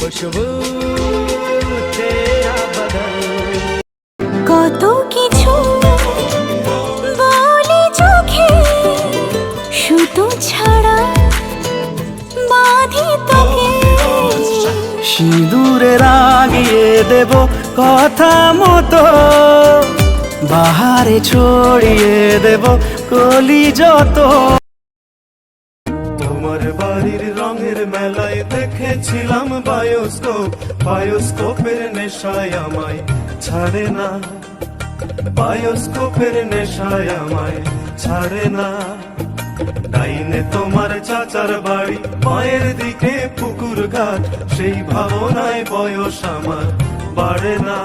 খুশবু তেরা বদন। কত কিছু বলে চোখে, সুতো ছাড়া বাঁধি তোকে। সিঁদুরে রাগিয়ে দেব কথা মতো, বাহারে ছড়িয়ে দেব কলি যত। তোমার বাড়ির রঙের মেলায় দেখেছিলাম বায়োস্কোপ, বায়োস্কোপের নেশায় আমায় ছাড়ে না, বায়োস্কোপের নেশায় আমায় ছাড়ে না। ডাইনে তোমার চাচার বাড়ি, মায়ের দিকে পুকুর ঘাট, সেই ভাবনায় বয়স আমার বাড়ে না।